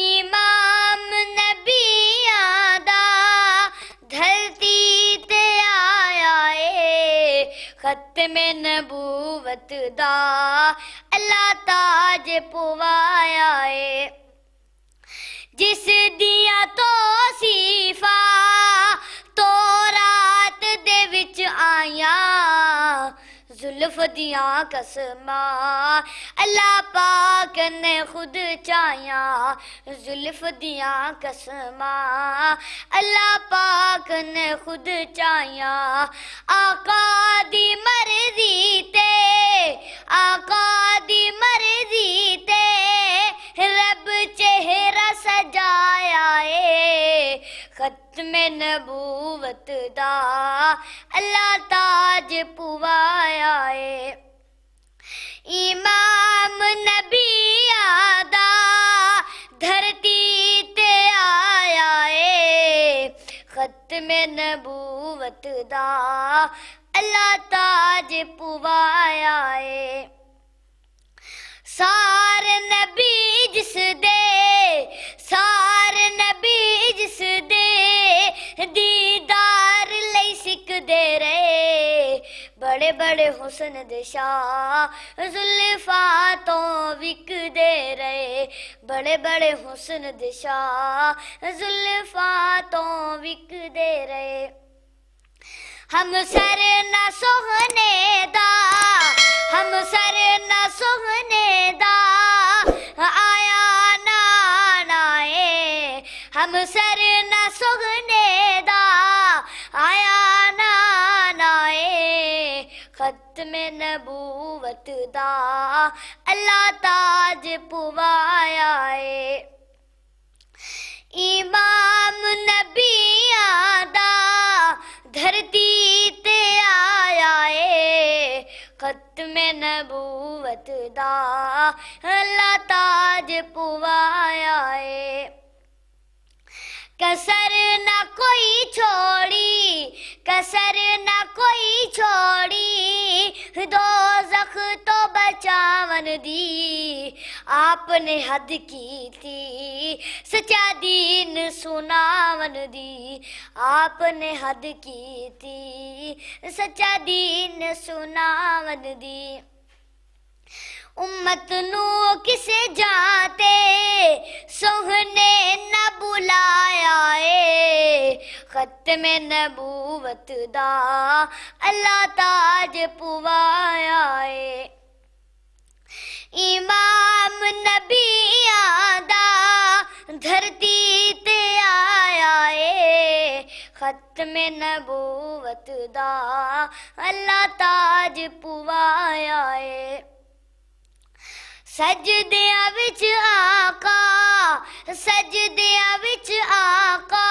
امام نبیاں دا دھرتی تے آیا اے ختم نبوت دا اللہ تاج پوایا اے جس دیاں توصیفاں تورات دے وچ آیاں زلف دیاں قسماں اللہ پاک نے خود چاہیاں زلف دیاں قسماں اللہ پاک نے خود چاہیاں آقا دی مرضی تے آقا دی مرضی تے رب چہرہ سجایا اے ختم نبوت دا اللہ تاج پوایا اے امام نبیاں دا دھرتی تے آیا اے ختم نبوت دا اللہ تاج پوایا اے سارے نبی جس دے سارے نبی جس دے دیدار لئی سکدے رہے بڑے بڑے حسن دے شاہ زلفاں تو وکدے رہے بڑے بڑے حسن دے شاہ زلفاں تو وکدے رہے ہم سر نہ سوہنے دا ہم سر نہ سوہنے دا آیا نانا اے ہم سر نہ سوہنے دا آیا نانا اے ختم نبوت دا اللہ تاج پوایا اے امام نبیاں دا دھرتی تے آیا اے ختم نبوت دا اللہ تاج پوایا اے کسر نہ کوئی چھوڑی کسر نہ کوئی چھوڑی دوزخ تو بچاون دی آپ نے حد کی تھی سچا دین سناون دی آپ نے حد کی تھی سچا دین سناون دی امت نو کسے جاتے سوہنے نہ بلایا اے ختم نبوت دا اللہ تاج پوایا اے امام نبیاں دا دھرتی تے آیا اے ختم نبوت دا اللہ تاج پوایا اے سجدیاں وچ آقا سجدیاں وچ آقا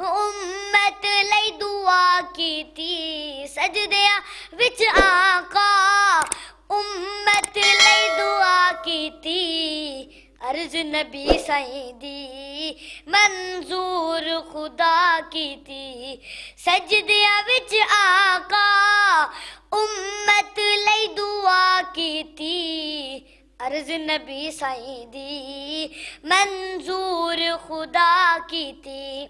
امت لئی دعا کیتی سجدیاں وچ آقا امت لئی دعا کیتی عرض نبی سائیں دی منظور خدا کیتی سجدیاں وچ آقا امت لئی دعا کیتی عرض نبی سائیں دی منظور خدا کیتی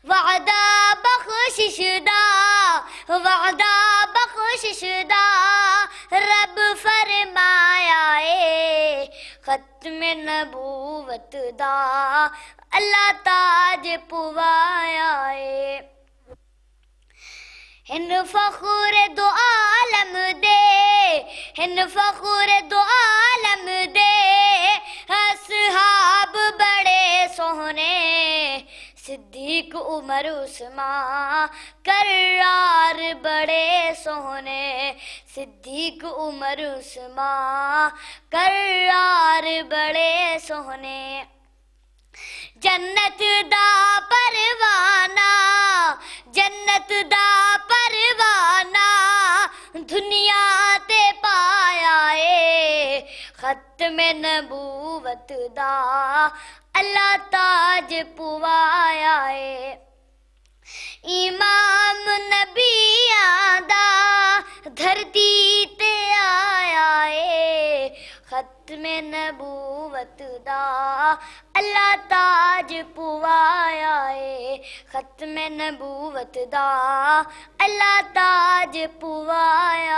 وعدہ بخشش دا وعدہ بخشش دا رب فرمایا اے ختم نبوت دا اللہ تاج پوایا اے ہن فخر دو عالم دے ہن فخر دو عالم دے اصحاب بڑے سوہنے صدیق عمر عثمان کرار بڑے سوہنے صدیق عمر عثمان کرار بڑے سوہنے جنت دا پروانہ جنت دا پروانہ دنیا تے پایا اے ختم نبوت دا اللہ تاج پوایا اے امام نبیاں دا دھرتی تے آیا اے ختم ختم نبوت دا اللہ تاج پوایا ہے ختم نبوت دا اللہ تاج پوایا